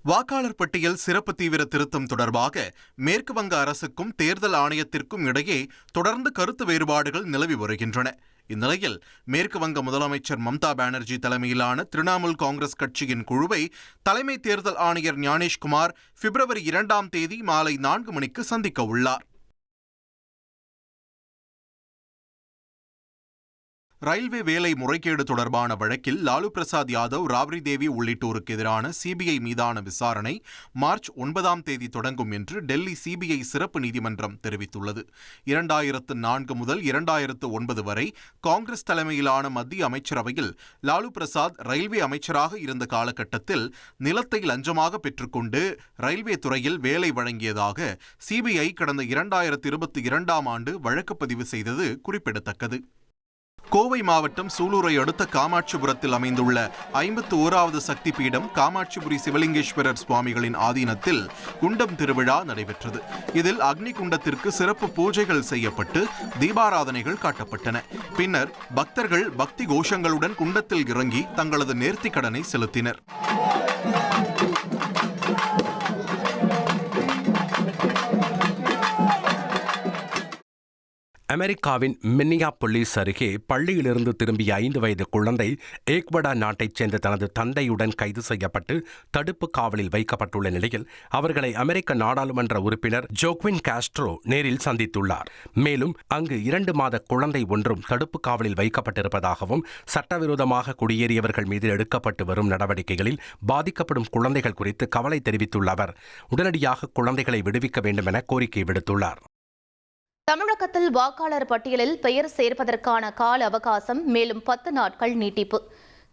வாக்காளர் பட்டியல் சிறப்பு தீவிர திருத்தம் தொடர்பாக மேற்கு வங்க அரசுக்கும் தேர்தல் ஆணையத்திற்கும் இடையே தொடர்ந்து கருத்து வேறுபாடுகள் நிலவி வருகின்றன. இந்நிலையில் மேற்கு வங்க முதலமைச்சர் மம்தா பானர்ஜி தலைமையிலான திரிணாமுல் காங்கிரஸ் கட்சியின் குழுவை தலைமை தேர்தல் ஆணையர் ஞானேஷ்குமார் பிப்ரவரி 2ஆம் தேதி மாலை 4 மணிக்கு சந்திக்க உள்ளார். ரயில்வே வேலை முறைகேடு தொடர்பான வழக்கில் லாலு பிரசாத் யாதவ், ராப்ரி தேவி உள்ளிட்டோருக்கு எதிரான சிபிஐ மீதான விசாரணை மார்ச் 9ஆம் தேதி தொடங்கும் என்று டெல்லி சிபிஐ சிறப்பு நீதிமன்றம் தெரிவித்துள்ளது. 2004 முதல் 2009 வரை காங்கிரஸ் தலைமையிலான மத்திய அமைச்சரவையில் லாலு பிரசாத் ரயில்வே அமைச்சராக இருந்த காலகட்டத்தில் நிலத்தை லஞ்சமாக பெற்றுக்கொண்டு ரயில்வே துறையில் வேலை வழங்கியதாக சிபிஐ கடந்த 2022ஆம் ஆண்டு வழக்கு பதிவு செய்தது குறிப்பிடத்தக்கது. கோவை மாவட்டம் சூலூரை அடுத்த காமாட்சிபுரத்தில் அமைந்துள்ள 51வது சக்தி பீடம் காமாட்சிபுரி சிவலிங்கேஸ்வரர் சுவாமிகளின் ஆதீனத்தில் குண்டம் திருவிழா நடைபெற்றது. இதில் அக்னி குண்டத்திற்கு சிறப்பு பூஜைகள் செய்யப்பட்டு தீபாராதனைகள் காட்டப்பட்டன. பின்னர் பக்தர்கள் பக்தி கோஷங்களுடன் குண்டத்தில் இறங்கி தங்களது நேர்த்திக் கடனை செலுத்தினர். அமெரிக்காவின் மின்னியாபொலிஸ் அருகே பள்ளியிலிருந்து திரும்பிய 5 வயது குழந்தை ஈக்வடா நாட்டைச் சேர்ந்த தனது தந்தையுடன் கைது செய்யப்பட்டு தடுப்பு காவலில் வைக்கப்பட்டுள்ள நிலையில் அவர்களை அமெரிக்க நாடாளுமன்ற உறுப்பினர் ஜோக்வின் காஸ்ட்ரோ நேரில் சந்தித்துள்ளார். மேலும் அங்கு 2 மாத குழந்தை ஒன்றும் தடுப்பு காவலில் வைக்கப்பட்டிருப்பதாகவும் சட்டவிரோதமாக குடியேறியவர்கள் மீது எடுக்கப்பட்டு வரும் நடவடிக்கைகளில் பாதிக்கப்படும் குழந்தைகள் குறித்து கவலை தெரிவித்துள்ள அவர் உடனடியாக குழந்தைகளை விடுவிக்க வேண்டும் என கோரிக்கை விடுத்துள்ளார். தமிழகத்தில் வாக்காளர் பட்டியலில் பெயர் சேர்ப்பதற்கான கால அவகாசம் மேலும் 10 நாட்கள் நீட்டிப்பு.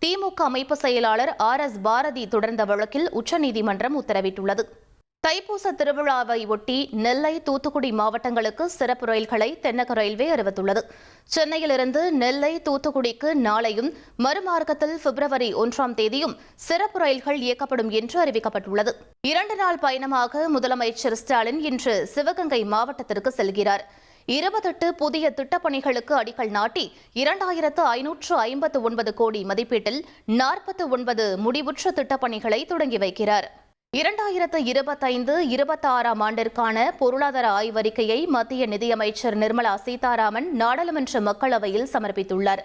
திமுக அமைப்பு செயலாளர் RS பாரதி தொடர்ந்த வழக்கில் உச்சநீதிமன்றம் உத்தரவிட்டுள்ளது. தைப்பூச திருவிழாவை ஒட்டி நெல்லை, தூத்துக்குடி மாவட்டங்களுக்கு சிறப்பு ரயில்களை தென்னக ரயில்வே அறிவித்துள்ளது. சென்னையிலிருந்து நெல்லை, தூத்துக்குடிக்கு நாளையும் மறுமார்க்கத்தில் பிப்ரவரி 1ஆம் தேதியும் சிறப்பு ரயில்கள் இயக்கப்படும் என்று அறிவிக்கப்பட்டுள்ளது. 2 நாள் பயணமாக முதலமைச்சர் ஸ்டாலின் இன்று சிவகங்கை மாவட்டத்திற்கு செல்கிறார். 28 புதிய திட்டப்பணிகளுக்கு அடிக்கல் நாட்டி 2559 கோடி மதிப்பீட்டில் 49 முடிவுற்ற திட்டப்பணிகளை தொடங்கி வைக்கிறார். 2025-26ஆம் ஆண்டிற்கான பொருளாதார ஆய்வறிக்கையை மத்திய நிதியமைச்சர் நிர்மலா சீதாராமன் நாடாளுமன்ற மக்களவையில் சமர்ப்பித்துள்ளார்.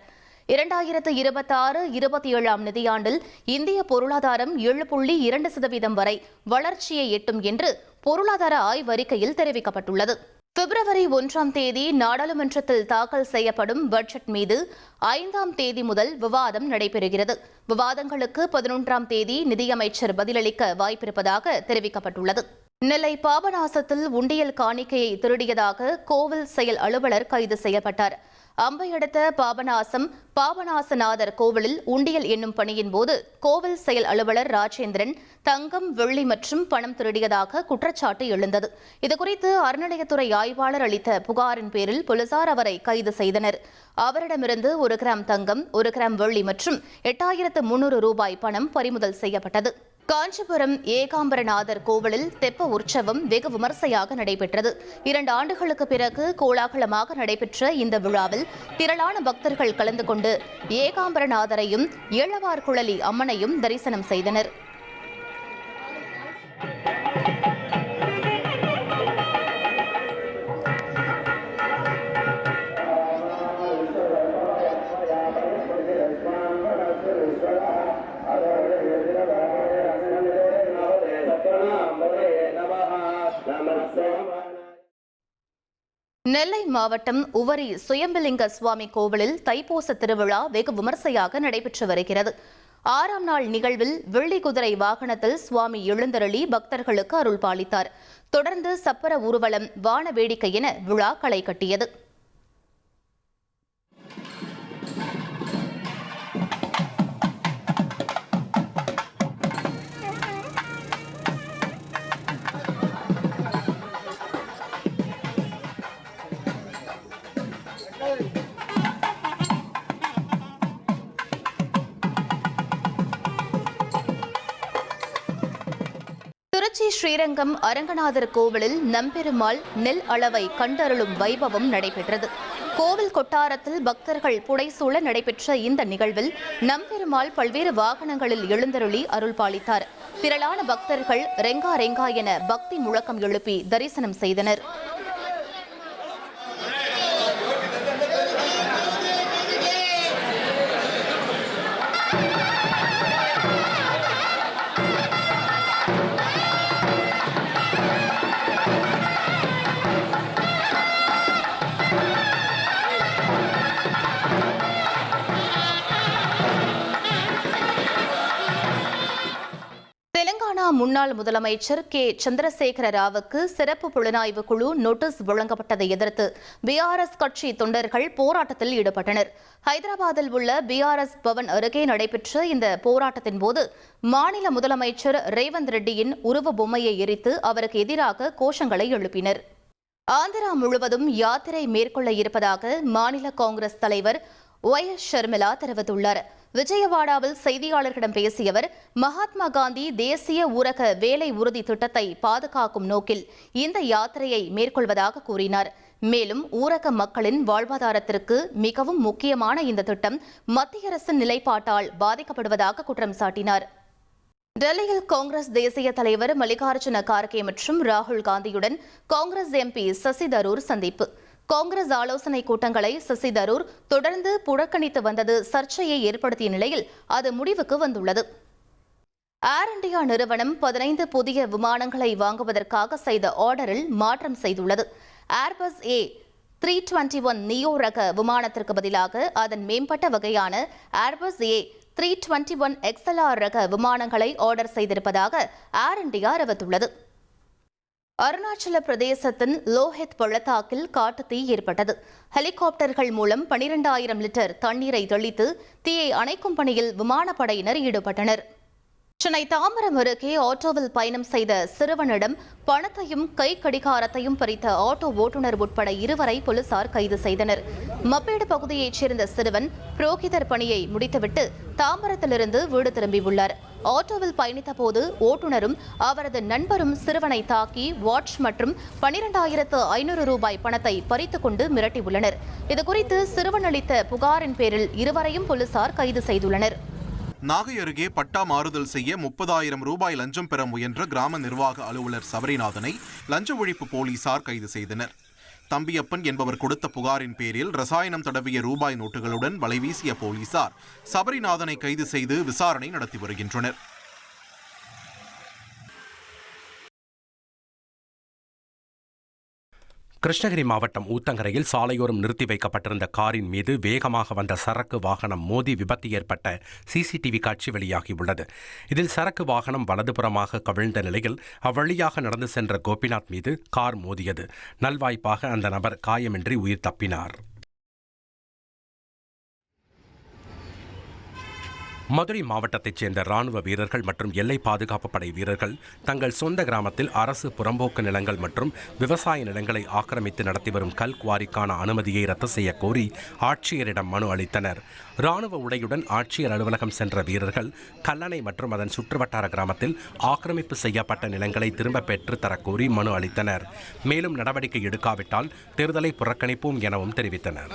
2026-27ஆம் நிதியாண்டில் இந்திய பொருளாதாரம் 7.2% வரை வளர்ச்சியை எட்டும் என்று பொருளாதார ஆய்வறிக்கையில் தெரிவிக்கப்பட்டுள்ளது. பிப்ரவரி 1ஆம் தேதி நாடாளுமன்றத்தில் தாக்கல் செய்யப்படும் பட்ஜெட் மீது 5ஆம் தேதி முதல் விவாதம் நடைபெறுகிறது. விவாதங்களுக்கு 11ஆம் தேதி நிதியமைச்சர் பதிலளிக்க வாய்ப்பிருப்பதாக தெரிவிக்கப்பட்டுள்ளது. நெல்லை பாபநாசத்தில் உண்டியல் காணிக்கையை திருடியதாக கோவில் செயல் அலுவலர் கைது செய்யப்பட்டார். அம்பை அடுத்த பாபநாசநாதர் கோவிலில் உண்டியல் என்னும் பணியின் போது கோவில் செயல் அலுவலர் ராஜேந்திரன் தங்கம், வெள்ளி மற்றும் பணம் திருடியதாக குற்றச்சாட்டு எழுந்தது. இதுகுறித்து அறநிலையத்துறை ஆய்வாளர் அளித்த புகாரின் பேரில் போலீசார் அவரை கைது செய்தனர். அவரிடமிருந்து 1 கிராம் தங்கம், 1 கிராம் வெள்ளி மற்றும் 8300 ரூபாய் பணம் பறிமுதல் செய்யப்பட்டது. காஞ்சிபுரம் ஏகாம்பரநாதர் கோவிலில் தெப்ப உற்சவம் வெகு விமர்சையாக நடைபெற்றது. 2 ஆண்டுகளுக்கு பிறகு கோலாகலமாக நடைபெற்ற இந்த விழாவில் திரளான பக்தர்கள் கலந்து கொண்டு ஏகாம்பரநாதரையும் ஏழவார் குழலி அம்மனையும் தரிசனம் செய்தனர். நெல்லை மாவட்டம் உவரி சுயம்பலிங்க சுவாமி கோவிலில் தைப்பூச திருவிழா வெகு விமர்சையாக நடைபெற்று வருகிறது. 6ஆம் நாள் நிகழ்வில் வெள்ளி குதிரை வாகனத்தில் சுவாமி எழுந்தருளி பக்தர்களுக்கு அருள் பாலித்தார். தொடர்ந்து சப்பர ஊர்வலம், வான வேடிக்கை என விழா களை கட்டியது. திருச்சி ஸ்ரீரங்கம் அரங்கநாதர் கோவிலில் நம்பெருமாள் நெல் அளவை கண்டருளும் வைபவம் நடைபெற்றது. கோவில் கொட்டாரத்தில் பக்தர்கள் புடைசூழ நடைபெற்ற இந்த நிகழ்வில் நம்பெருமாள் பல்வேறு வாகனங்களில் எழுந்தருளி அருள் பாலித்தார். திரளான பக்தர்கள் ரெங்கா ரெங்கா என பக்தி முழக்கம் எழுப்பி தரிசனம் செய்தனர். தெலங்கானா முன்னாள் முதலமைச்சர் கே சந்திரசேகர ராவுக்கு சிறப்பு புலனாய்வு குழு நோட்டீஸ் வழங்கப்பட்டதை எதிர்த்து பிஆர்எஸ் கட்சி தொண்டர்கள் போராட்டத்தில் ஈடுபட்டனர். ஹைதராபாத்தில் உள்ள பிஆர்எஸ் பவன் அருகே நடைபெற்ற இந்த போராட்டத்தின் போது மாநில முதலமைச்சர் ரேவந்த் ரெட்டியின் உருவ பொம்மையை எரித்து அவருக்கு எதிராக கோஷங்களை எழுப்பினர். ஆந்திரா முழுவதும் யாத்திரை மேற்கொள்ள இருப்பதாக மாநில காங்கிரஸ் தலைவர் ஒய்.எஸ். ஷர்மிளா தெரிவித்துள்ளார். விஜயவாடாவில் செய்தியாளர்களிடம் பேசிய அவர், மகாத்மா காந்தி தேசிய ஊரக வேலை உறுதி திட்டத்தை பாதுகாக்கும் நோக்கில் இந்த யாத்திரையை மேற்கொள்வதாக கூறினார். மேலும் ஊரக மக்களின் வாழ்வாதாரத்திற்கு மிகவும் முக்கியமான இந்த திட்டம் மத்திய அரசின் நிலைப்பாட்டால் பாதிக்கப்படுவதாக குற்றம் சாட்டினார். டெல்லியில் காங்கிரஸ் தேசிய தலைவர் மல்லிகார்ஜுன கார்கே மற்றும் ராகுல் காந்தியுடன் காங்கிரஸ் எம்பி சசி தரூர் சந்திப்பு. காங்கிரஸ் ஆலோசனை கூட்டங்களை சசி தரூர் தொடர்ந்து புறக்கணித்து வந்தது சர்ச்சையை ஏற்படுத்திய நிலையில் அது முடிவுக்கு வந்துள்ளது. ஏர் இண்டியா நிறுவனம் 15 புதிய விமானங்களை வாங்குவதற்காக செய்த ஆர்டரில் மாற்றம் செய்துள்ளது. ஏர்பஸ் A321 நியோ ரக விமானத்திற்கு பதிலாக அதன் மேம்பட்ட வகையான ஏர்பஸ் A321 XLR ரக விமானங்களை ஆர்டர் செய்திருப்பதாக ஏர் இண்டியா அறிவித்துள்ளது. அருணாச்சல பிரதேசத்தின் லோஹித் பள்ளத்தாக்கில் காட்டுத்தீ ஏற்பட்டது. ஹெலிகாப்டர்கள் மூலம் 12,000 லிட்டர் தண்ணீரை தெளித்து தீயை அணைக்கும் பணியில் விமானப்படையினர் ஈடுபட்டனர். சென்னை தாம்பரம் அருகே ஆட்டோவில் பயணம் செய்த சிறுவனிடம் பணத்தையும் கை கடிகாரத்தையும் பறித்த ஆட்டோ ஓட்டுநர் உட்பட 2 வரை போலீசார் கைது செய்தனர். மப்பேடு பகுதியைச் சேர்ந்த சிறுவன் புரோகிதர் பணியை முடித்துவிட்டு தாம்பரத்திலிருந்து வீடு திரும்பியுள்ளார். ஆட்டோவில் பயணித்த போது ஓட்டுநரும் அவரது நண்பரும் சிறுவனை தாக்கி வாட்ச் மற்றும் 12,500 ரூபாய் பணத்தை பறித்துக் கொண்டு மிரட்டியுள்ளனர். இதுகுறித்து சிறுவன் அளித்த புகாரின் பேரில் 2 வரையும் போலீசார் கைது செய்துள்ளனர். நாகை அருகே பட்டா மாறுதல் செய்ய 30,000 ரூபாய் லஞ்சம் பெற முயன்ற கிராம நிர்வாக அலுவலர் சபரிநாதனை லஞ்ச ஒழிப்பு போலீசார் கைது செய்தனர். தம்பியப்பன் என்பவர் கொடுத்த புகாரின் பேரில் ரசாயனம் தடவிய ரூபாய் நோட்டுகளுடன் வலைவீசிய போலீசார் சபரிநாதனை கைது செய்து விசாரணை நடத்தி வருகின்றனர். கிருஷ்ணகிரி மாவட்டம் ஊத்தங்கரையில் சாலையோரம் நிறுத்தி வைக்கப்பட்டிருந்த காரின் மீது வேகமாக வந்த சரக்கு வாகனம் மோதி விபத்து ஏற்பட்ட சிசிடிவி காட்சி வெளியாகியுள்ளது. இதில் சரக்கு வாகனம் வலதுபுறமாக கவிழ்ந்த நிலையில் அவ்வழியாக நடந்து சென்ற கோபிநாத் மீது கார் மோதியது. நல்வாய்ப்பாக அந்த நபர் காயமின்றி உயிர் தப்பினார். மதுரை மாவட்டத்தைச் சேர்ந்த ராணுவ வீரர்கள் மற்றும் எல்லை பாதுகாப்பு படை வீரர்கள் தங்கள் சொந்த கிராமத்தில் அரசு புறம்போக்கு நிலங்கள் மற்றும் விவசாய நிலங்களை ஆக்கிரமித்து நடத்தி வரும் கல் குவாரிக்கான அனுமதியை ரத்து செய்ய கோரி ஆட்சியரிடம் மனு அளித்தனர். ராணுவ உடையுடன் ஆட்சியர் அலுவலகம் சென்ற வீரர்கள் கல்லணை மற்றும் அதன் சுற்றுவட்டார கிராமத்தில் ஆக்கிரமிப்பு செய்யப்பட்ட நிலங்களை திரும்ப பெற்று தரக்கோரி மனு அளித்தனர். மேலும் நடவடிக்கை எடுக்காவிட்டால் தேர்தலை புறக்கணிப்போம் எனவும் தெரிவித்தனர்.